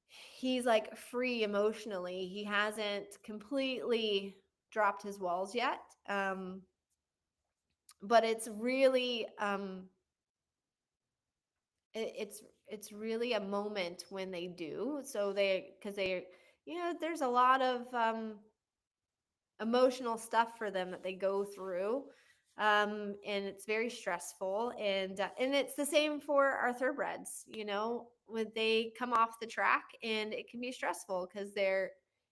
B: he's like free emotionally. He hasn't completely dropped his walls yet. But it's really it's really a moment when they do. So because they, you know, there's a lot of emotional stuff for them that they go through. And it's very stressful, and it's the same for our thoroughbreds. You know, when they come off the track, and it can be stressful because they're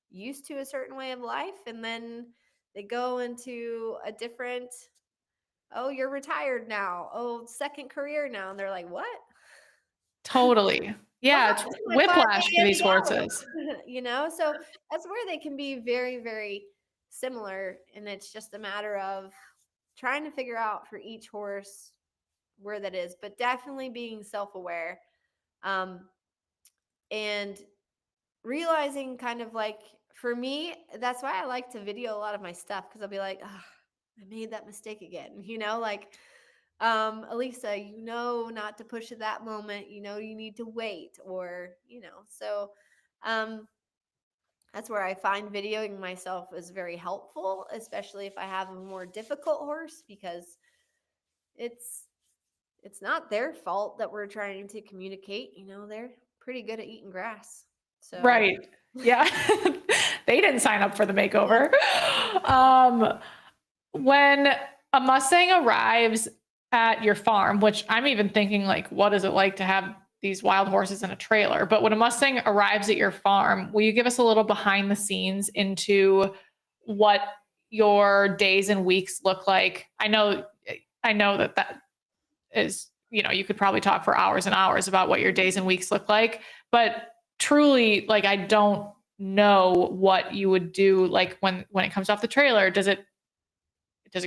B: used to a certain way of life, and then they go into a different, oh, you're retired now, oh, second career now, and they're like, what
A: Totally.
B: what
A: Yeah, it's
B: happened to my 5
A: whiplash for
B: a.m.
A: these
B: gallop?
A: horses.
B: You know, so that's where they can be very, very similar, and it's just a matter of trying to figure out for each horse where that is, but definitely being self-aware, um, and realizing kind of like, for me, that's why I like to video a lot of my stuff, because I'll be like, oh, I made that mistake again. You know, like, Elisa, you know, not to push at that moment, you know, you need to wait, or, you know, so that's where I find videoing myself is very helpful, especially if I have a more difficult horse, because it's it's not their fault that we're trying to communicate. You know, they're pretty good at eating grass. So
A: Right. Yeah. They didn't sign up for the
B: yeah.
A: makeover. When a Mustang arrives at your farm, which I'm even thinking like, what is it like to have these wild horses in a trailer? But when a Mustang arrives at your farm, will you give us a little behind the scenes into what your days and weeks look like? I know that is, you know, you could probably talk for hours and hours about what your days and weeks look like, but truly, like, I don't know what you would do. Like when it comes off the trailer, does it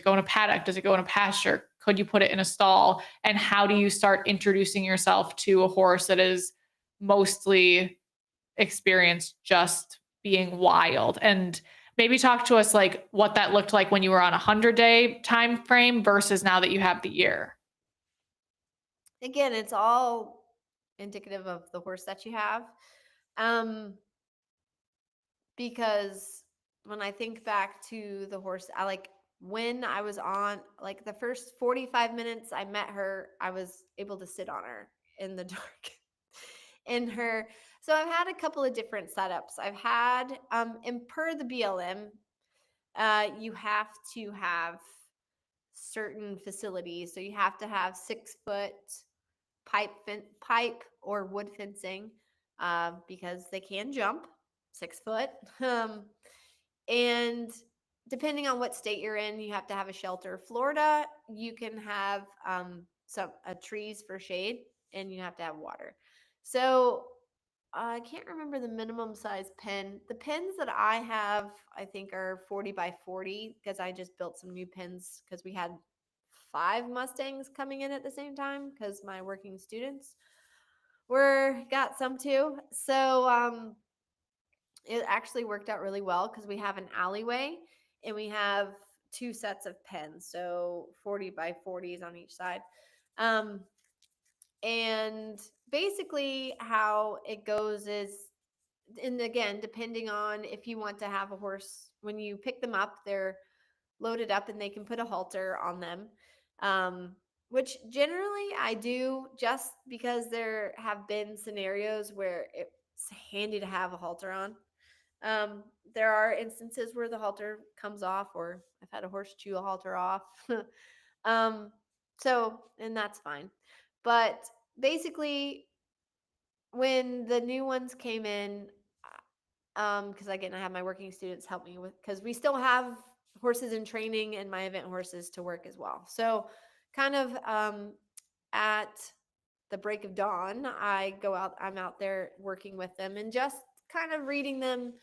A: go in a paddock? Does it go in a pasture? Could you put it in a stall? And how do you start introducing yourself to a horse that is mostly experienced just being wild? And Maybe talk to us like what that looked like when you were on a 100-day time frame versus now that you have the year.
B: Again, it's all indicative of the horse that you have. Um, because when I think back to the horse, I like when I was on like the first 45 minutes I met her, I was able to sit on her in the dark. In her, so I've had a couple of different setups. I've had and per the BLM, you have to have certain facilities. So you have to have 6 foot pipe or wood fencing, because they can jump 6 foot. And depending on what state you're in, you have to have a shelter. Florida, you can have some trees for shade, and you have to have water. So I can't remember the minimum size pen. The pens that I have, I think, are 40 by 40 because I just built some new pens because we had 5 Mustangs coming in at the same time because my working students were got some too. So it actually worked out really well because we have an alleyway and we have 2 sets of pens, so 40 by 40s on each side. Um, and basically, how it goes is, and again, depending on if you want to have a horse, when you pick them up, they're loaded up and they can put a halter on them. Which generally I do just because there have been scenarios where it's handy to have a halter on. There are instances where the halter comes off, or I've had a horse chew a halter off. um, so, and that's fine. But basically, when the new ones came in, because again, I have my working students help me with, because we still have horses in training and my event horses to work as well. So, kind of at the break of dawn, I'm out there working with them and just kind of reading them,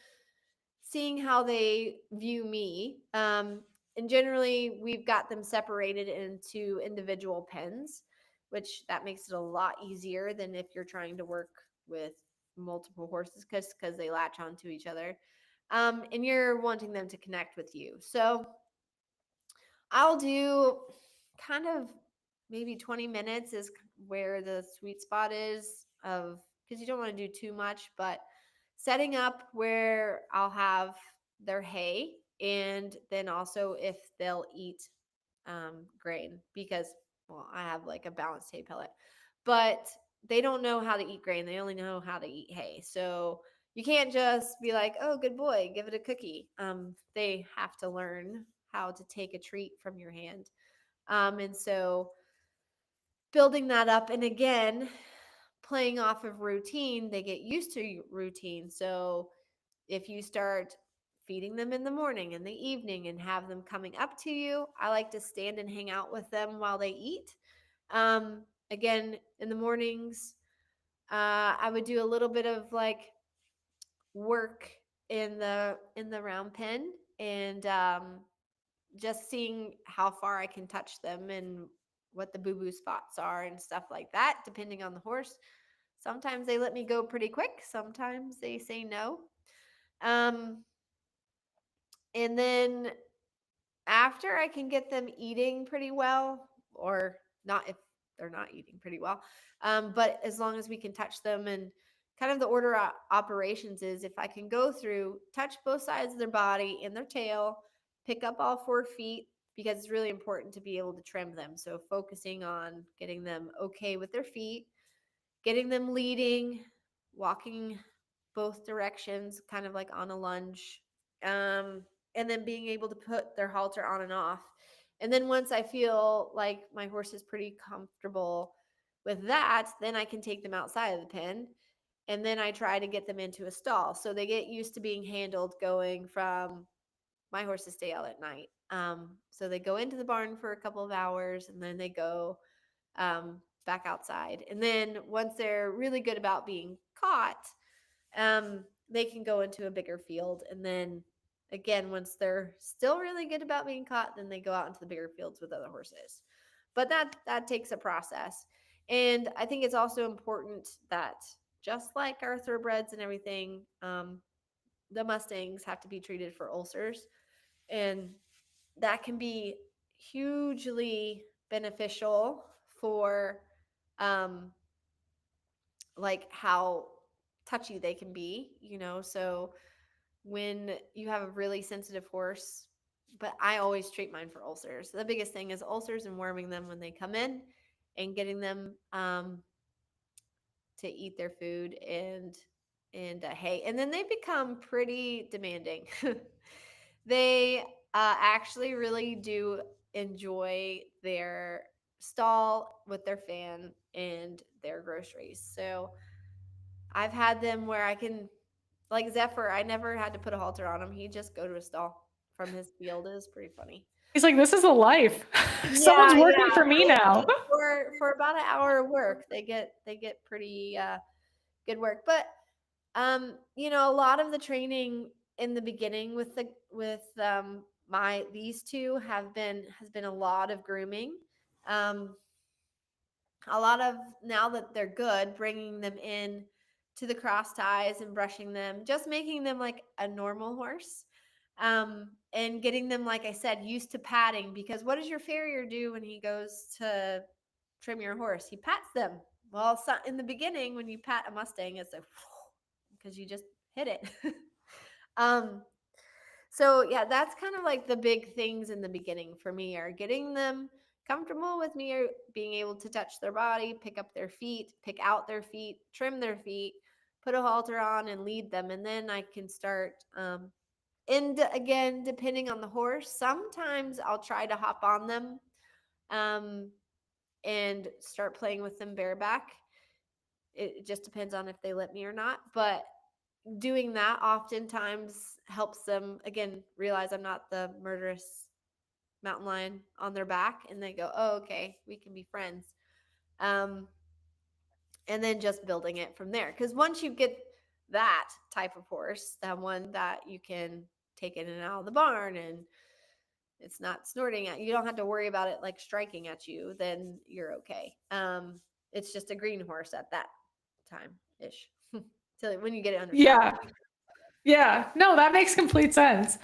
B: seeing how they view me. And generally, we've got them separated into individual pens, which that makes it a lot easier than if you're trying to work with multiple horses because they latch onto each other. And you're wanting them to connect with you. So I'll do kind of maybe 20 minutes is where the sweet spot is of, because you don't want to do too much, but setting up where I'll have their hay, and then also if they'll eat grain, because, well, I have like a balanced hay pellet, but they don't know how to eat grain. They only know how to eat hay. So you can't just be like, oh, good boy, give it a cookie. They have to learn how to take a treat from your hand. And so building that up, and again, playing off of routine, they get used to routine. So if you start feeding them in the morning and the evening and have them coming up to you, I like to stand and hang out with them while they eat. Again, in the mornings, I would do a little bit of like work in the round pen, and just seeing how far I can touch them and what the boo boo spots are and stuff like that, depending on the horse. Sometimes they let me go pretty quick. Sometimes they say no. Um, and then after I can get them eating pretty well, or not if they're not eating pretty well, but as long as we can touch them, and kind of the order of operations is if I can go through, touch both sides of their body and their tail, pick up all 4 feet, because it's really important to be able to trim them. So focusing on getting them okay with their feet, getting them leading, walking both directions, kind of like on a lunge, and then being able to put their halter on and off. And then once I feel like my horse is pretty comfortable with that, then I can take them outside of the pen. And then I try to get them into a stall. So they get used to being handled, going from, my horses stay out at night. So they go into the barn for a couple of hours and then they go back outside. And then once they're really good about being caught, they can go into a bigger field. And then again, once they're still really good about being caught, then they go out into the bigger fields with other horses. But that takes a process. And I think it's also important that, just like our thoroughbreds and everything, the Mustangs have to be treated for ulcers, and that can be hugely beneficial for like how touchy they can be, so when you have a really sensitive horse, but I always treat mine for ulcers. The biggest thing is ulcers and worming them when they come in, and getting them to eat their food and hay, and then they become pretty demanding. They actually really do enjoy their stall with their fan and their groceries. So I've had them where I can, like Zephyr, I never had to put a halter on him. He'd just go to a stall from his field. It was pretty funny.
A: He's like, this is a life. Someone's
B: Yeah,
A: working
B: yeah.
A: for me now.
B: For about an hour of work, they get pretty good work. But a lot of the training in the beginning with these two has been a lot of grooming. A lot of, now that they're good, bringing them in to the cross ties and brushing them, just making them like a normal horse. And getting them, like I said, used to patting, because what does your farrier do when he goes to trim your horse? He pats them. Well, so in the beginning, when you pat a Mustang, it's like, because you just hit it. So yeah, that's kind of like the big things in the beginning for me, are getting them comfortable with me, or being able to touch their body, pick up their feet, pick out their feet, trim their feet, put a halter on and lead them. And then I can start, and again, depending on the horse, sometimes I'll try to hop on them and start playing with them bareback. It just depends on if they let me or not. But doing that oftentimes helps them, again, realize I'm not the murderous mountain lion on their back, and they go, oh, okay, we can be friends. And then just building it from there. Because once you get that type of horse, that one that you can take in and out of the barn and it's not snorting at you, you don't have to worry about it like striking at you, then you're okay. It's just a green horse at that time ish. So when you get it under
A: Yeah. Yeah. No, that makes complete sense.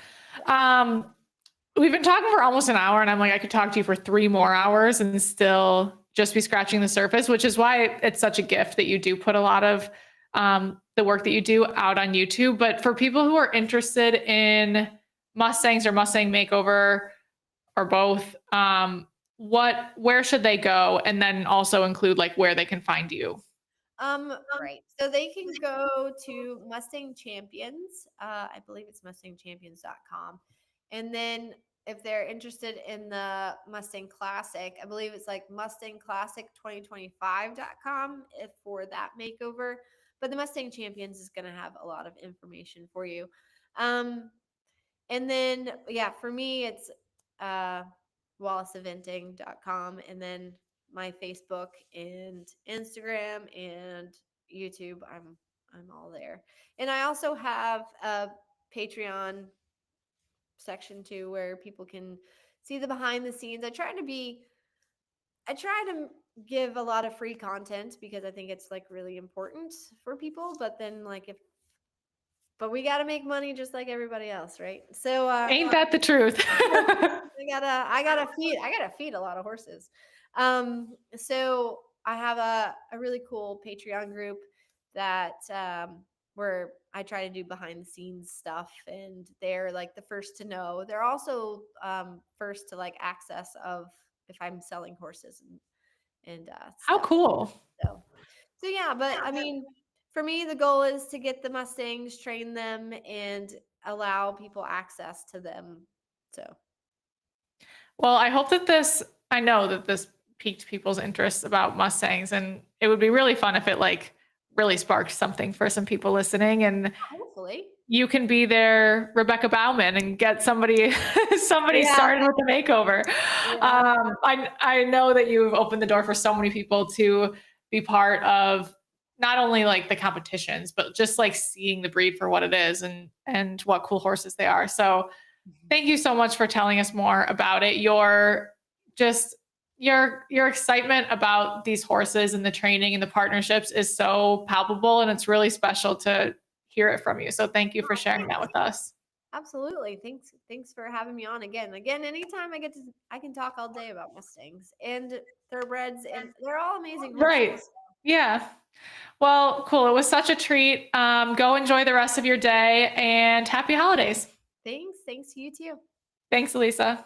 A: We've been talking for almost an hour, and I'm like, I could talk to you for 3 more hours and still just be scratching the surface, which is why it's such a gift that you do put a lot of the work that you do out on YouTube. But for people who are interested in Mustangs or Mustang Makeover or both, where should they go? And then also include like where they can find you.
B: Right. So they can go to Mustang Champions. I believe it's mustangchampions.com. And then if they're interested in the Mustang Classic, I believe it's like Mustang Classic 2025.com for that makeover. But the Mustang Champions is going to have a lot of information for you. And then, yeah, for me, it's wallaceeventing.com. And then my Facebook and Instagram and YouTube, I'm all there. And I also have a Patreon section too, where people can see the behind the scenes. I try to give a lot of free content, because I think it's like really important for people, but then like but we got to make money just like everybody else, right? So
A: Ain't that the truth?
B: I gotta feed a lot of horses. So I have a really cool Patreon group that where I try to do behind the scenes stuff, and they're like the first to know. They're also first to like access of if I'm selling horses and
A: How
B: stuff.
A: cool.
B: So yeah, but I mean, for me, the goal is to get the Mustangs, train them, and allow people access to them. So
A: Well, I hope that I know that this piqued people's interest about Mustangs, and it would be really fun if it like really sparked something for some people listening, and
B: hopefully
A: you can be their Rebecca Bauman and get somebody started with the makeover. Yeah. I know that you've opened the door for so many people to be part of not only like the competitions, but just like seeing the breed for what it is and what cool horses they are. So thank you so much for telling us more about it. Your excitement about these horses and the training and the partnerships is so palpable, and it's really special to hear it from you. So thank you for
B: Oh,
A: sharing that
B: thanks.
A: with us.
B: Absolutely. Thanks for having me on again. Anytime I can talk all day about Mustangs and thoroughbreds, and they're all amazing
A: Right.
B: horses.
A: Yeah. Well, cool. It was such a treat. Go enjoy the rest of your day and happy holidays.
B: Thanks to you too.
A: Thanks, Elisa.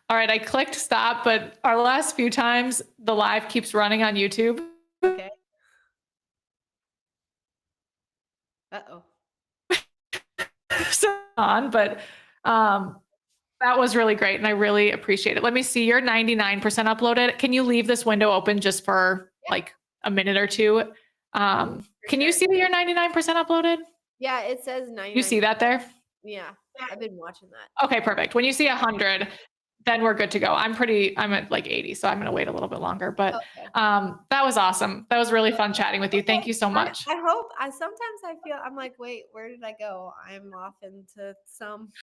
A: All right, I clicked stop, but our last few times the live keeps running on YouTube.
B: Okay. Uh-oh.
A: So on, but um, that was really great and I really appreciate it. Let me see, you're 99% uploaded. Can you leave this window open just for
B: Yeah,
A: like a minute or two?
B: for
A: Can you
B: sure.
A: see that you're 99% uploaded?
B: Yeah, it says
A: You see
B: 99%.
A: that there?
B: Yeah, I've been watching that.
A: Okay, perfect. When you see 100, then we're good to go. I'm at like 80, so I'm going to wait a little bit longer, but
B: Okay.
A: that was awesome. That was really fun chatting with you. Thank
B: Okay.
A: you so much.
B: I hope I sometimes I feel I'm like, wait, where did I go? I'm off into some